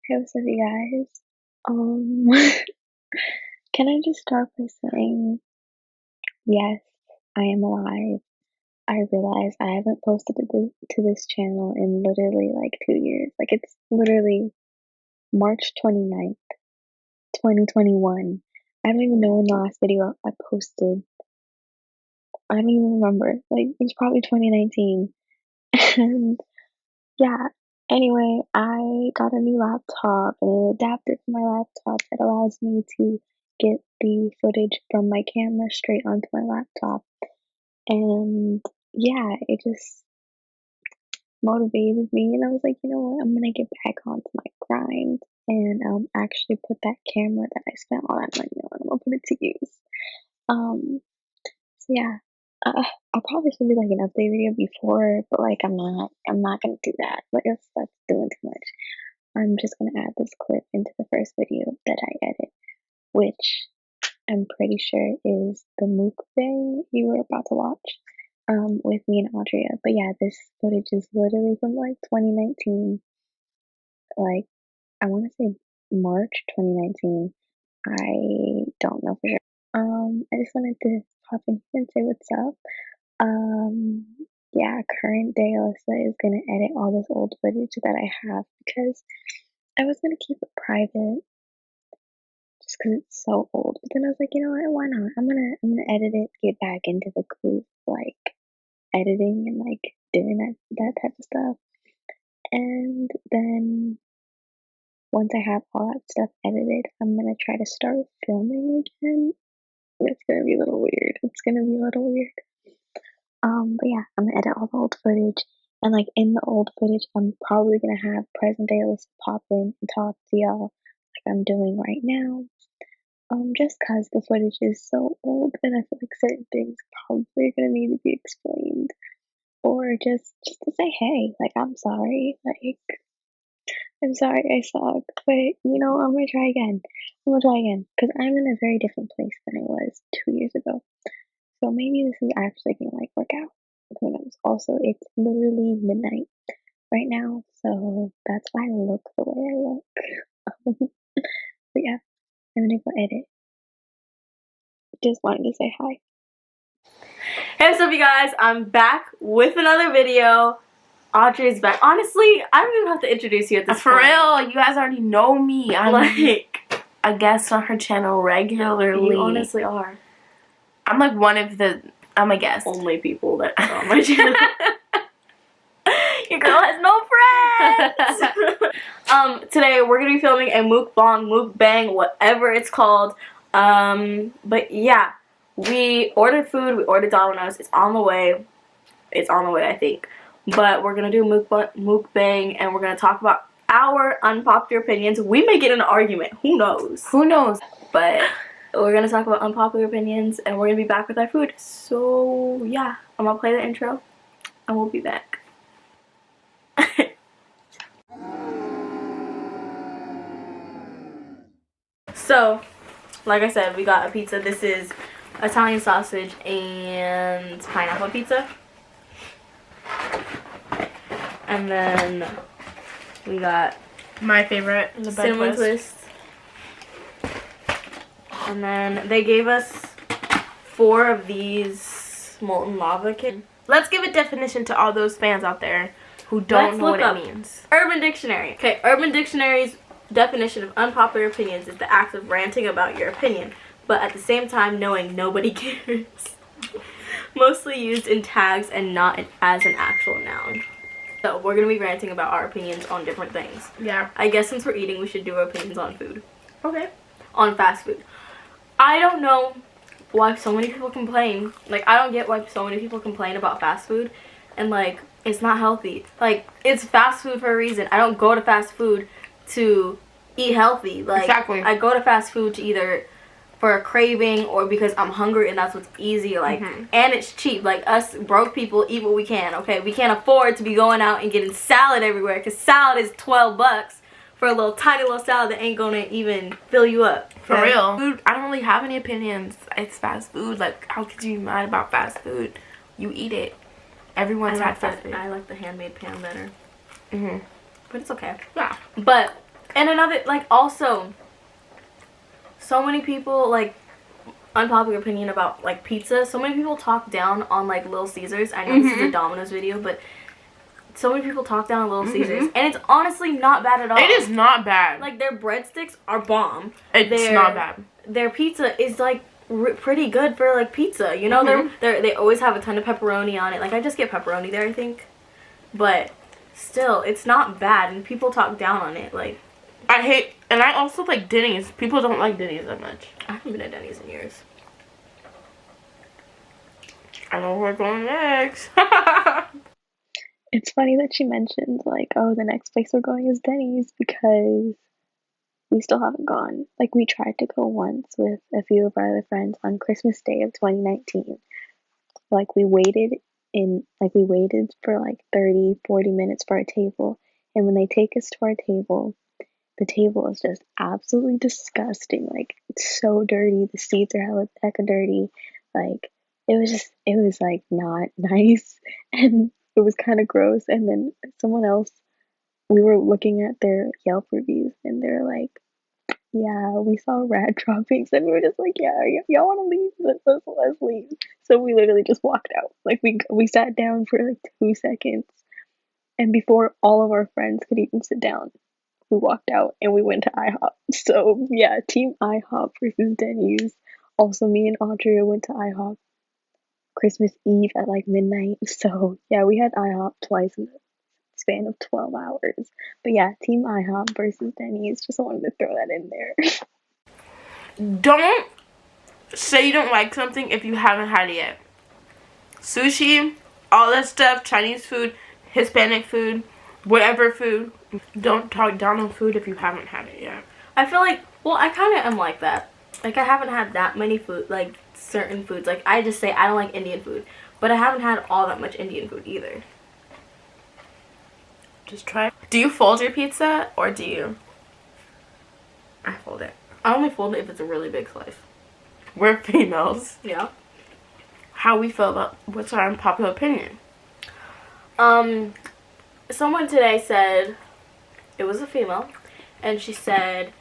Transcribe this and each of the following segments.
Hey, what's up, you guys? Um, can I just start by saying, yes, I am alive. I realize I haven't posted to this channel in literally like 2 years. Like, it's literally March 29th, 2021. I don't even know when the last video I posted. I don't even remember. Like, it was probably 2019. And yeah, anyway, I got a new laptop and an adapter for my laptop that allows me to get the footage from my camera straight onto my laptop. And yeah, it just motivated me. And I was like, you know what? I'm going to get back onto my grind and actually put that camera that I spent all that money on, I'm going to put it to use. So yeah, I probably should do like an update video before, but like I'm not gonna do that. Like that's doing too much. I'm just gonna add this clip into the first video that I edit, which I'm pretty sure is the mukbang you were about to watch, with me and Audria. But yeah, this footage is literally from like 2019. Like I want to say March 2019. I don't know for sure. I just wanted to pop in here and say what's up. Yeah, current day Alyssa is gonna edit all this old footage that I have because I was gonna keep it private just because it's so old. But then I was like, you know what, why not? I'm gonna edit it, get back into the groove like editing and like doing that type of stuff. And then once I have all that stuff edited, I'm gonna try to start filming again. It's gonna be a little weird. It's gonna be a little weird. But yeah, I'm gonna edit all the old footage. And like in the old footage, I'm probably gonna have present day Alyssa pop in and talk to y'all like I'm doing right now. Just cause the footage is so old and I feel like certain things probably are gonna need to be explained. Or just to say, hey, like I'm sorry. Like I'm sorry I suck. But you know, I'm gonna try again. I'm gonna try again. Because I'm in a very different place than I was 2 years ago. So maybe this is actually gonna like work out. Who knows? Also, it's literally midnight right now, so that's why I look the way I look. But yeah, I'm gonna go edit. Just wanted to say hi. Hey, what's up, you guys? I'm back with another video. Audria's back. Honestly, I don't even have to introduce you at this point. For real, you guys already know me. I'm like a guest on her channel regularly. You honestly are. I'm like I'm a guest. Only people that are on my channel. Your girl has no friends. Today we're gonna be filming a mukbang, whatever it's called. But yeah, we ordered food. We ordered Domino's. It's on the way. It's on the way, I think. But we're gonna do mukbang, and we're gonna talk about our unpopular opinions. We may get in an argument. Who knows? Who knows? But we're gonna talk about unpopular opinions, and we're gonna be back with our food. So yeah, I'm gonna play the intro, and we'll be back. So, like I said, we got a pizza. This is Italian sausage and pineapple pizza. And then we got My favorite, the cinnamon twist. And then they gave us 4 of these molten lava kits. Let's give a definition to all those fans out there who don't know what it means. Urban Dictionary. Okay, Urban Dictionary's definition of unpopular opinions is the act of ranting about your opinion, but at the same time knowing nobody cares. Mostly used in tags and not as an actual noun. So we're going to be ranting about our opinions on different things. Yeah. I guess since we're eating, we should do our opinions on food. Okay. On fast food. I don't know why so many people complain. Like, I don't get why so many people complain about fast food. And, like, it's not healthy. Like, it's fast food for a reason. I don't go to fast food to eat healthy. Like, exactly. I go to fast food to either for a craving or because I'm hungry and that's what's easy. Like, and it's cheap. Like, us broke people eat what we can, okay? We can't afford to be going out and getting salad everywhere because salad is $12 for a little tiny little salad that ain't gonna even fill you up. Okay? For real. Food, I don't really have any opinions. It's fast food. Like, how could you be mad about fast food? You eat it. Everyone's had fast food. I like the handmade pan better. Mm-hmm. But it's okay. Yeah. But And another, like, also, so many people, like, unpopular opinion about, like, pizza. So many people talk down on, like, Little Caesars. I know this is a Domino's video, but so many people talk down on Little Caesars. And it's honestly not bad at all. It is not bad. Like, their breadsticks are bomb. It's not bad. Their pizza is, like, pretty good for, like, pizza. You know, they always have a ton of pepperoni on it. Like, I just get pepperoni there, I think. But still, it's not bad. And people talk down on it, like. And I also like Denny's. People don't like Denny's that much. I haven't been to Denny's in years. I know where we're going next. It's funny that she mentioned, like, oh, the next place we're going is Denny's, because we still haven't gone. Like, we tried to go once with a few of our other friends on Christmas Day of 2019. Like, we waited for like 30, 40 minutes for our table. And when they take us to our table, the table is just absolutely disgusting. Like, it's so dirty. The seats are hecka dirty. Like, it was like not nice. And it was kind of gross. And then someone else, we were looking at their Yelp reviews, and they're like, yeah, we saw rat droppings, and we were just like, yeah, y'all want to leave? Let's leave. So we literally just walked out. Like, we sat down for like 2 seconds, and before all of our friends could even sit down, we walked out and we went to IHOP. So yeah, team IHOP versus Denny's. Also, me and Audria went to IHOP Christmas Eve at like midnight. So yeah, we had IHOP twice in the span of 12 hours. But yeah, team IHOP versus Denny's. Just wanted to throw that in there. Don't say you don't like something if you haven't had it yet. Sushi, all that stuff, Chinese food, Hispanic food, whatever food. Don't talk down on food if you haven't had it yet. I feel like, well, I kind of am like that. Like, I haven't had that many food, like, certain foods. Like, I just say I don't like Indian food. But I haven't had all that much Indian food either. Just try it. Do you fold your pizza, or do you? I fold it. I only fold it if it's a really big slice. We're females. Yeah. How we feel about, what's our unpopular opinion? Someone today said, it was a female, and she said,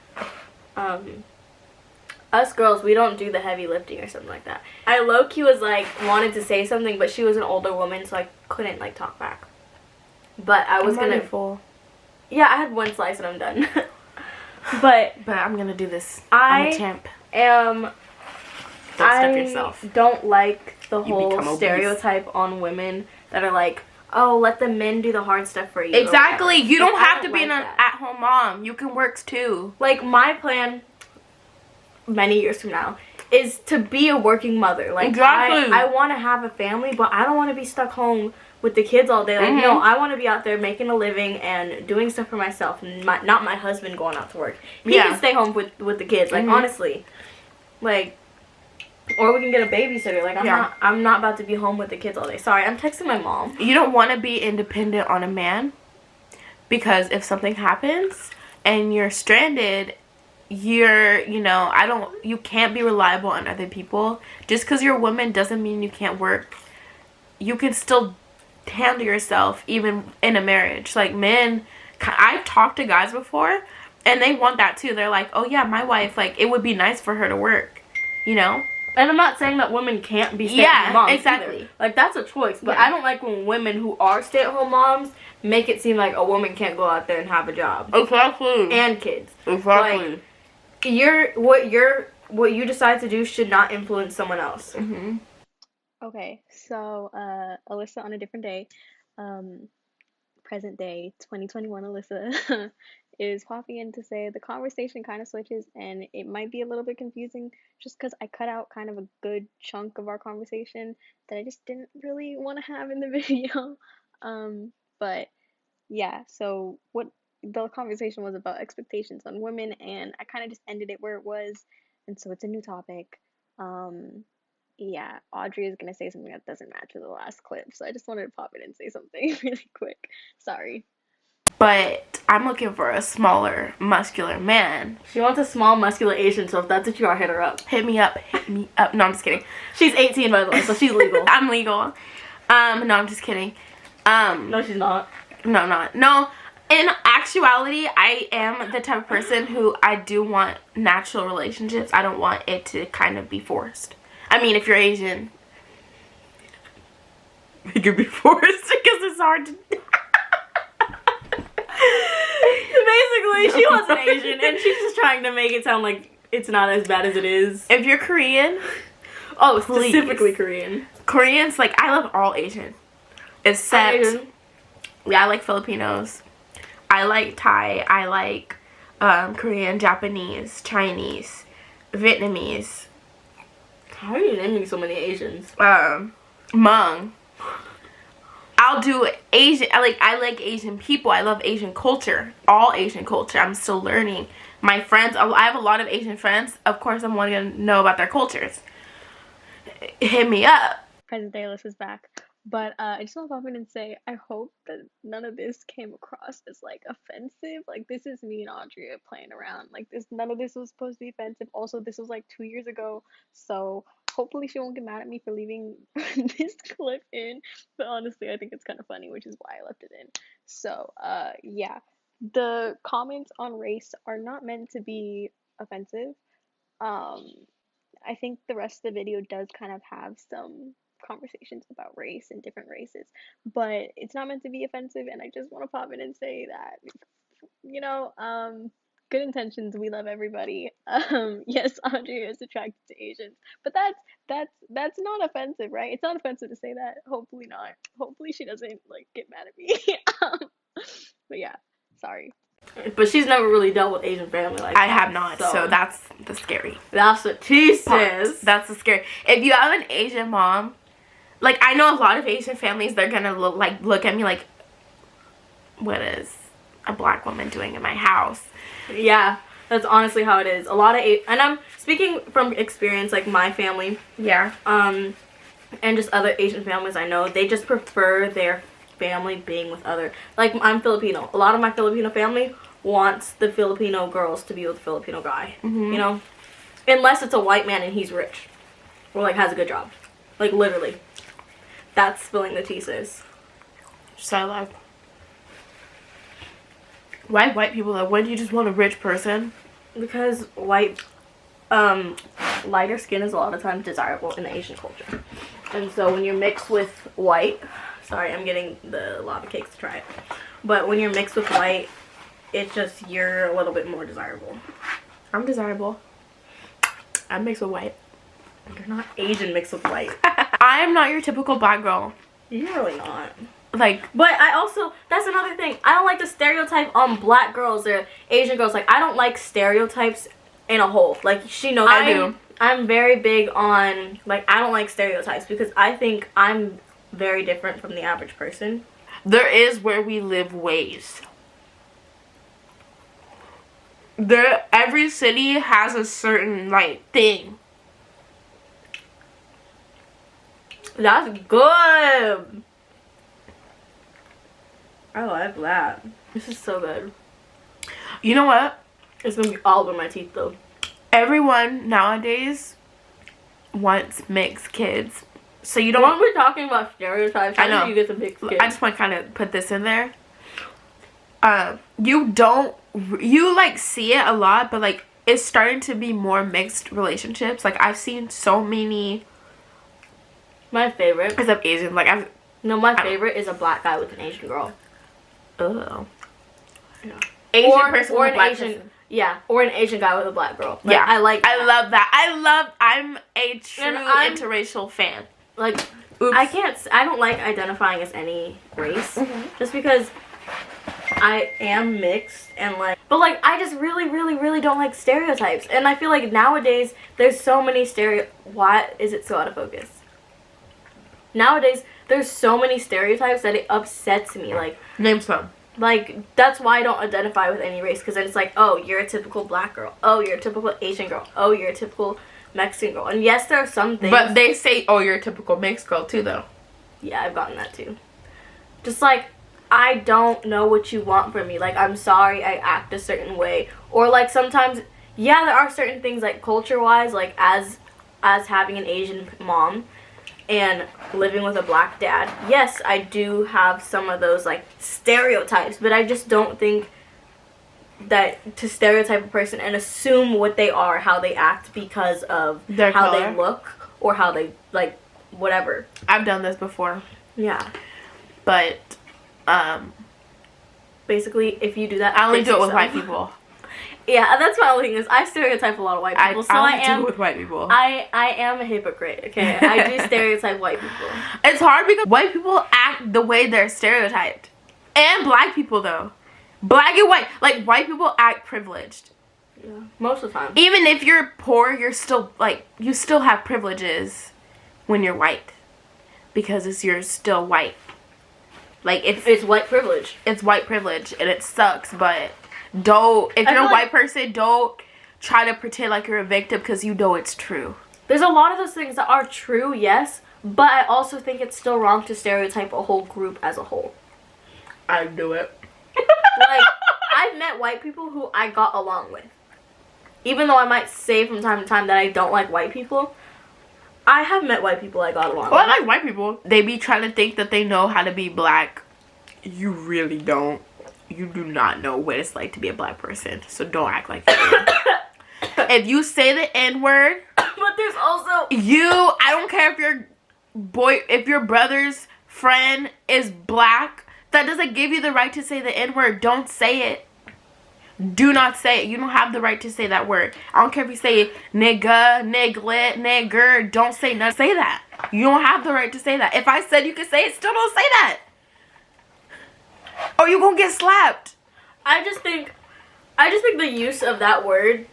us girls, we don't do the heavy lifting or something like that. I low-key was like, wanted to say something, but she was an older woman, so I couldn't like talk back. But I was gonna. Full. Yeah, I had one slice and I'm done. but I'm gonna do this. I'm a champ. Don't stuff yourself. Don't like the You whole become obese. stereotype on women that are like, oh, let the men do the hard stuff for you. Exactly. You don't have to be like an at-home mom. You can work too. Like, my plan many years from now is to be a working mother. Like, exactly. I want to have a family, but I don't want to be stuck home with the kids all day. Like, no, I want to be out there making a living and doing stuff for myself, and not my husband going out to work. He can stay home with the kids. Like, honestly, like, or we can get a babysitter. Like, I'm not about to be home with the kids all day. Sorry, I'm texting my mom. You don't want to be independent on a man, because if something happens and you're stranded, you can't be reliable on other people. Just because you're a woman doesn't mean you can't work. You can still handle yourself even in a marriage. Like, men, I've talked to guys before and they want that too. They're like, oh yeah, my wife, like, it would be nice for her to work, you know? And I'm not saying that women can't be stay-at-home moms. Exactly. Either. Like, that's a choice. But I don't like when women who are stay-at-home moms make it seem like a woman can't go out there and have a job. Exactly. And kids. Exactly. Like, what you decide to do should not influence someone else. Mm-hmm. Okay, so Alyssa on a different day, present day 2021 Alyssa is popping in to say the conversation kind of switches, and it might be a little bit confusing just because I cut out kind of a good chunk of our conversation that I just didn't really want to have in the video. But yeah, so what the conversation was about expectations on women, and I kind of just ended it where it was, and so it's a new topic. Yeah, Audrey is going to say something that doesn't match with the last clip, so I just wanted to pop in and say something really quick. Sorry. But I'm looking for a smaller, muscular man. She wants a small, muscular Asian, so if that's what you are, hit her up. Hit me up. Hit me up. No, I'm just kidding. She's 18, by the way, so she's legal. I'm legal. No, I'm just kidding. No, she's not. No, I'm not. No, In actuality, I am the type of person who I do want natural relationships. I don't want it to kind of be forced. I mean, if you're Asian, it could be forced because it's hard to. Basically, she wants an Asian, and she's just trying to make it sound like it's not as bad as it is. If you're Korean, oh, specifically Korean. Koreans, like, I love all Asian, except yeah, I like Filipinos. I like Thai. I like Korean, Japanese, Chinese, Vietnamese. How are you naming so many Asians? Hmong. I'll do Asian. I like Asian people. I love Asian culture. All Asian culture. I'm still learning. My friends, I have a lot of Asian friends. Of course, I'm wanting to know about their cultures. Hit me up. Present day Alyssa is back. But I just want to pop in and say, I hope that none of this came across as, like, offensive. Like, this is me and Audria playing around. Like, none of this was supposed to be offensive. Also, this was, like, 2 years ago. So, hopefully she won't get mad at me for leaving this clip in. But honestly, I think it's kind of funny, which is why I left it in. So, yeah. The comments on race are not meant to be offensive. I think the rest of the video does kind of have some conversations about race and different races, but it's not meant to be offensive. And I just want to pop in and say that, you know, good intentions, we love everybody. Yes, Audrey is attracted to Asians, but that's not offensive, right? It's not offensive to say that. Hopefully not. Hopefully she doesn't, like, get mad at me. But yeah, sorry. But she's never really dealt with Asian family like that. I have not, so that's the scary. That's what she says. That's the scary. If you have an Asian mom, like, I know a lot of Asian families, they're gonna look at me like, what is a black woman doing in my house? Yeah, that's honestly how it is. A lot of and I'm speaking from experience, like my family. Yeah. And just other Asian families I know, they just prefer their family being with other, like, I'm Filipino. A lot of my Filipino family wants the Filipino girls to be with a Filipino guy. You know, unless it's a white man and he's rich or, like, has a good job. Like, literally, that's spilling the tea, sis. So like, why white people, like, why do you just want a rich person? Because white lighter skin is a lot of times desirable in the Asian culture, and so when you're mixed with white, sorry, I'm getting the lava cakes to try it. But when you're mixed with white, it's just, you're a little bit more desirable. I'm desirable. I'm mixed with white. You're not Asian mixed with white. I am not your typical black girl. You're really not. Like, but I also, that's another thing. I don't like the stereotype on black girls or Asian girls. Like, I don't like stereotypes in a whole. Like, she knows I do. I'm very big on, like, I don't like stereotypes because I think I'm very different from the average person. There is where we live ways. Every city has a certain, like, thing. That's good. I like that. This is so good. You know what? It's gonna be all over my teeth, though. Everyone nowadays wants mixed kids. So you don't... When we're talking about stereotypes, I know. You get some mixed kids. I just want to kind of put this in there. You, like, see it a lot, but, like, it's starting to be more mixed relationships. Like, I've seen so many... My favorite... Except Asian. Like, my favorite is a black guy with an Asian girl. Ugh. Yeah. Asian person with a black Asian, person. Yeah, or an Asian guy with a black girl. Like, yeah. I like that. I love that. I'm a true interracial fan. Like, oops. I don't like identifying as any race. Just because I am mixed and, like, but, like, I just really, really, really don't like stereotypes. And I feel like nowadays there's so many why is it so out of focus? Nowadays there's so many stereotypes that it upsets me. Like, name some. Like, that's why I don't identify with any race, because then it's like, oh, you're a typical black girl. Oh, you're a typical Asian girl. Oh, you're a typical Mexican girl. And yes, there are some things. But they say, oh, you're a typical mixed girl too, though. Yeah, I've gotten that too. Just like, I don't know what you want from me. Like, I'm sorry I act a certain way. Or, like, sometimes, yeah, there are certain things, like, culture-wise, like, as having an Asian mom, and living with a black dad, yes, I do have some of those like stereotypes, but I just don't think that to stereotype a person and assume what they are, how they act because of Their how color. they look or how they like whatever. I've done this before, Yeah. but Basically, if you do that, I only fix do it with yourself. white people. Yeah, that's my only thing is I stereotype a lot of white people, so I only am. do it with white people. I am a hypocrite. Okay, I do stereotype white people. It's hard because white people act the way they're stereotyped, and black people though, black and white. Like white people act privileged. Yeah, most of the time. Even if you're poor, you're still like you still have privileges when you're white, because you're still white. Like It's white privilege. it's white privilege and it sucks, but don't, if you're a white person, don't try to pretend like you're a victim because you know it's true. There's a lot of those things that are true, yes, but I also think it's still wrong to stereotype a whole group as a whole. I do it. Like, I've met white people who I got along with. Even though I might say from time to time that I don't like white people, I have met white people I got along Well, I with. like white people. They be trying to think that they know how to be black. You really don't. You do not know what it's like to be a black person. So don't act like you do. If you say the N-word, But there's also... I don't care if your brother's friend is black, that doesn't give you the right to say the N-word. Don't say it. Do not say it. You don't have the right to say that word. I don't care if you say nigga, niglet, nigger. Don't say nothing. Say that. You don't have the right to say that. If I said you could say it, still don't say that. Or you gonna get slapped. I just think the use of that word...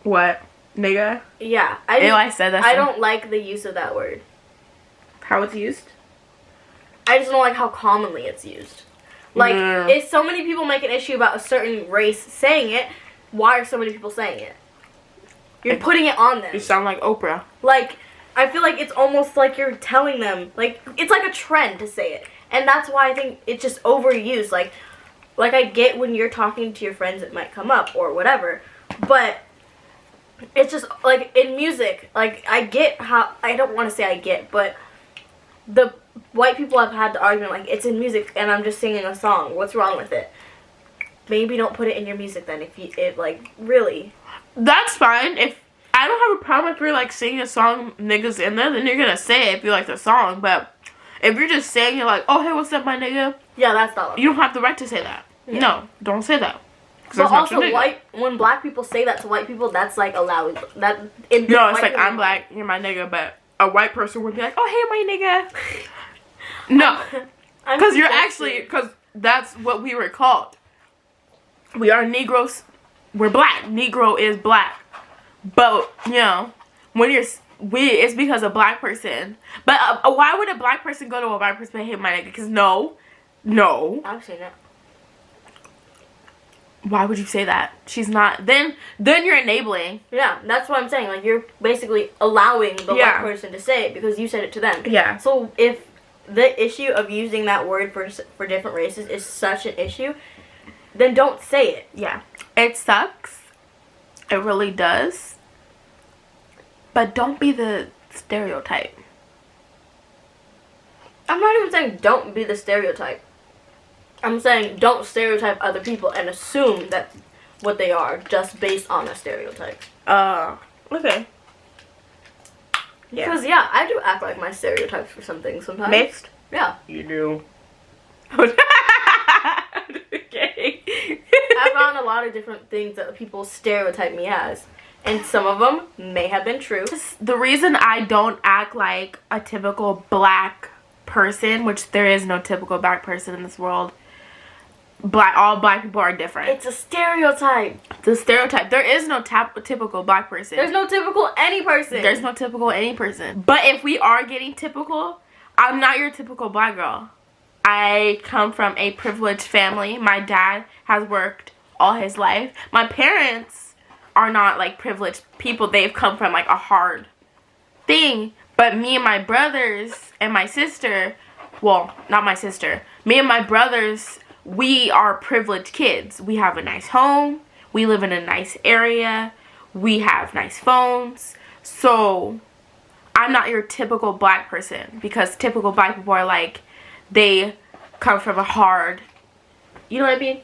What? Nigga? Yeah. I said that. I don't like the use of that word. How it's used? I just don't like how commonly it's used. Like, if so many people make an issue about a certain race saying it, why are so many people saying it? You're putting it on them. You sound like Oprah. Like, I feel like it's almost like you're telling them, like, it's like a trend to say it. And that's why I think it's just overused. Like I get when you're talking to your friends it might come up or whatever, but it's just, like, in music, like, I get how, I don't want to say I get, but the white people have had the argument, like, it's in music and I'm just singing a song. What's wrong with it? Maybe don't put it in your music then like, really. That's fine. If I don't have a problem if you're like singing a song, niggas in there, then you're gonna say it if you like the song. But if you're just saying, you're like, oh hey, what's up, my nigga? Yeah, that's not. You don't have the right to say that. Yeah. No, don't say that. But also, when black people say that to white people, that's like allowed. No, it's like I'm black, you're my nigga, but a white person would be like, oh hey, my nigga. No, because that's what we were called. We are Negroes. We're black. Negro is black. But, when it's because a black person. But why would a black person go to a white person and hit my nigga? Because no. I've seen it. Why would you say that? She's not. Then you're enabling. Yeah, that's what I'm saying. Like, you're basically allowing the white person to say it because you said it to them. Yeah. So if the issue of using that word for different races is such an issue, then don't say it. Yeah. It sucks. It really does. But don't be the stereotype. I'm not even saying don't be the stereotype. I'm saying don't stereotype other people and assume that what they are just based on a stereotype. Okay. Because, yeah, I do act like my stereotypes for some things sometimes. Mixed? Yeah. You do. Okay. I've found a lot of different things that people stereotype me as. And some of them may have been true. The reason I don't act like a typical black person, which there is no typical black person in this world. All black people are different. It's a stereotype. It's a stereotype. There is no typical black person. There's no typical any person. There's no typical any person. But if we are getting typical, I'm not your typical black girl. I come from a privileged family. My dad has worked all his life. My parents are not like privileged people. They've come from like a hard thing. But me and my brothers and my sister, well, not my sister, me and my brothers, we are privileged kids. We have a nice home. We live in a nice area. We have nice phones. So, I'm not your typical black person, because typical black people are like, they come from a hard, you know what I mean?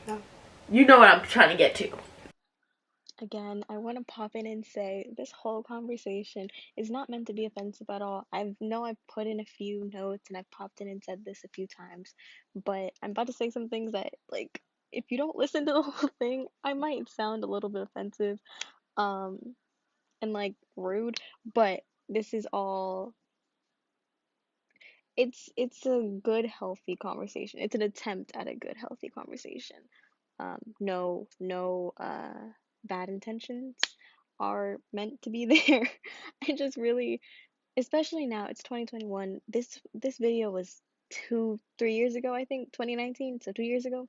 No. You know what I'm trying to get to. Again, I want to pop in and say this whole conversation is not meant to be offensive at all. I know I've put in a few notes and I've popped in and said this a few times, but I'm about to say some things that, like, if you don't listen to the whole thing, I might sound a little bit offensive, and like rude, but this is all, it's a good, healthy conversation. It's an attempt at a good, healthy conversation. No bad intentions are meant to be there. I just really, especially now, it's 2021. This video was 3 years ago, I think, 2019, so 2 years ago.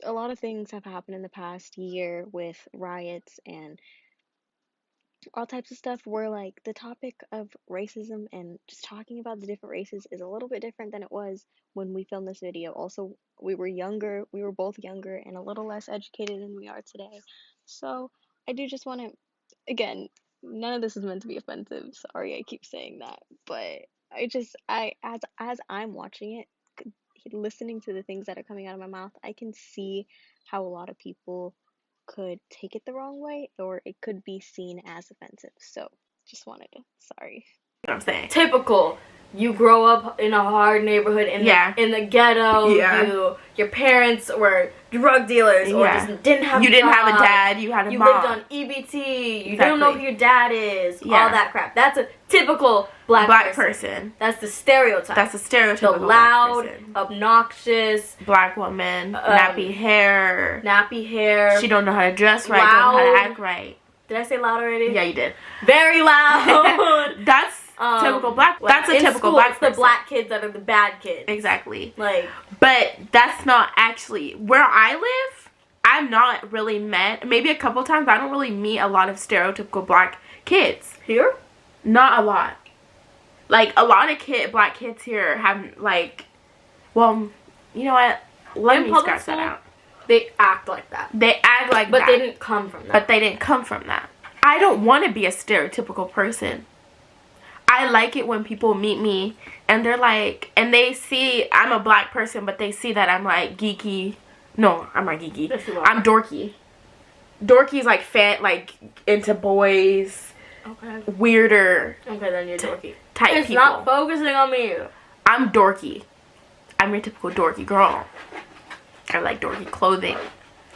A lot of things have happened in the past year with riots and all types of stuff where, like, the topic of racism and just talking about the different races is a little bit different than it was when we filmed this video. Also, we were both younger and a little less educated than we are today. So I do just want to, again, none of this is meant to be offensive. Sorry, I keep saying that, but as I'm watching it, listening to the things that are coming out of my mouth, I can see how a lot of people could take it the wrong way, or it could be seen as offensive. So just wanted to, sorry. What I'm saying. Typical. You grow up in a hard neighborhood in the ghetto. Yeah. Your parents were drug dealers or just didn't have. You a didn't job. have a dad. You had a You mom. lived on EBT. You don't know who your dad is. Yeah. All that crap. That's a typical black person. That's the stereotype. That's the stereotype. The loud, obnoxious black woman, nappy hair. She don't know how to dress right. Don't know how to act right. Did I say loud already? Yeah, you did. Very loud. That's typical black. That's a typical school, black it's person. the black kids that are the bad kids. Exactly. Like, but that's not actually where I live. I've not really met, maybe a couple times, but I don't really meet a lot of stereotypical black kids. Here? Not a lot. Like, a lot of black kids here have, like, well, you know what? Let me scratch that out. They act like that. They act like that. But they didn't come from that. But they didn't come from that. I don't want to be a stereotypical person. I like it when people meet me and they're like, and they see I'm a black person, but they see that I'm like geeky. No, I'm not geeky. I'm dorky. Dorky's like like into boys. Okay. Weirder. Okay, then you're dorky. Type it's people. Not focusing on me. I'm dorky. I'm your typical dorky girl. I like dorky clothing.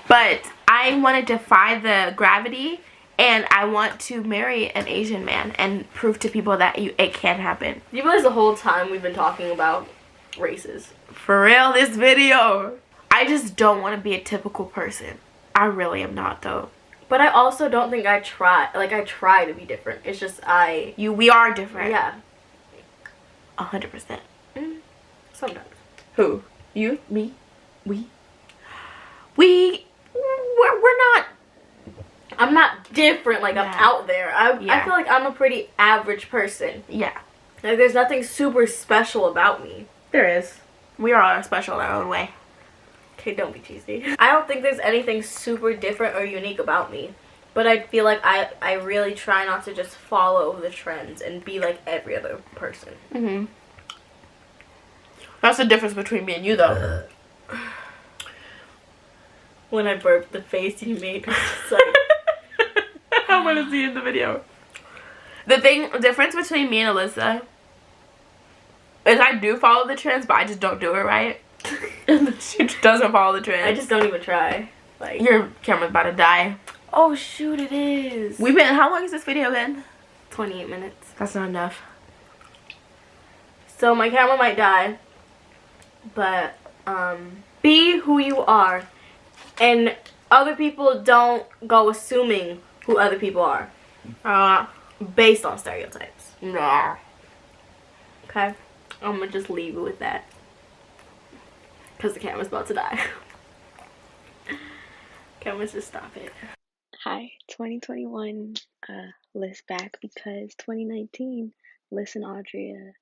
But I want to defy the gravity, and I want to marry an Asian man and prove to people that it can happen. You realize the whole time we've been talking about races. For real, this video. I just don't want to be a typical person. I really am not, though. But I also don't think I try. Like, I try to be different. It's just we are different. Yeah. 100%. Sometimes. Who? You? Me? We're not. I'm not different, like, I'm out there. I feel like I'm a pretty average person. Yeah. Like, there's nothing super special about me. There is. We are all special in our own way. Okay, don't be cheesy. I don't think there's anything super different or unique about me. But I feel like I really try not to just follow the trends and be like every other person. Mm-hmm. That's the difference between me and you, though. When I burped, the face you made was just like... I want to see in the video. The difference between me and Alyssa is I do follow the trends, but I just don't do it right. She doesn't follow the trends. I just don't even try. Like, your camera's about to die. Oh shoot, it is. How long has this video been? 28 minutes. That's not enough. So my camera might die, but be who you are, and other people don't go assuming who other people are based on stereotypes. Nah. Okay, I'm gonna just leave it with that because the camera's about to die. Camera's just stop it. Hi, 2021, Liz back because 2019, Liz and Audria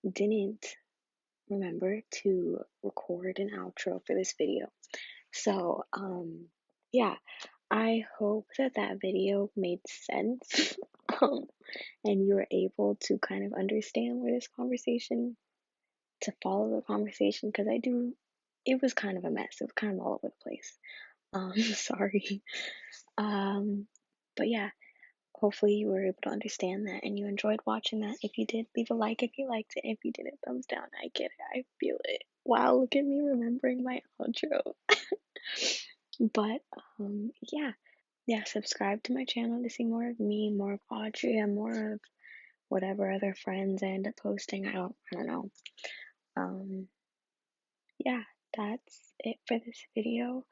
didn't remember to record an outro for this video. So, yeah, I hope that that video made sense, um, and you were able to kind of understand where this conversation, to follow the conversation, because it was kind of a mess. It was kind of all over the place. Sorry. Um, but yeah, hopefully you were able to understand that and you enjoyed watching that. If you did, leave a like if you liked it. If you didn't, thumbs down. I get it. I feel it. Wow, look at me remembering my outro. But yeah, subscribe to my channel to see more of me, more of Audria, more of whatever other friends I end up posting. I don't know. Um, yeah, that's it for this video.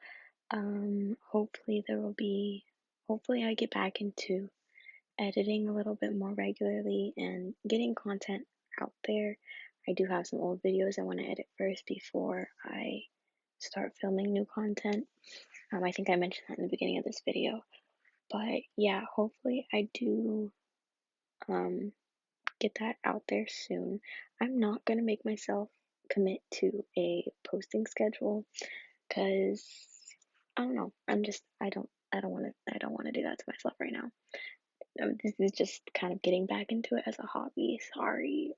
Hopefully I get back into editing a little bit more regularly and getting content out there. I do have some old videos I want to edit first before I start filming new content. I think I mentioned that in the beginning of this video. But yeah, hopefully I do get that out there soon. I'm not gonna make myself commit to a posting schedule because I don't know. I don't want to do that to myself right now. This is just kind of getting back into it as a hobby. Sorry.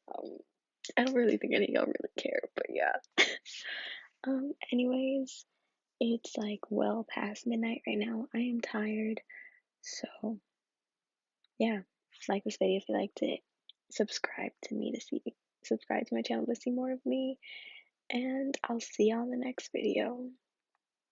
I don't really think any of y'all really care, but yeah. Anyways, it's like well past midnight right now. I am tired. So yeah, like this video if you liked it. Subscribe to my channel to see more of me. And I'll see y'all in the next video.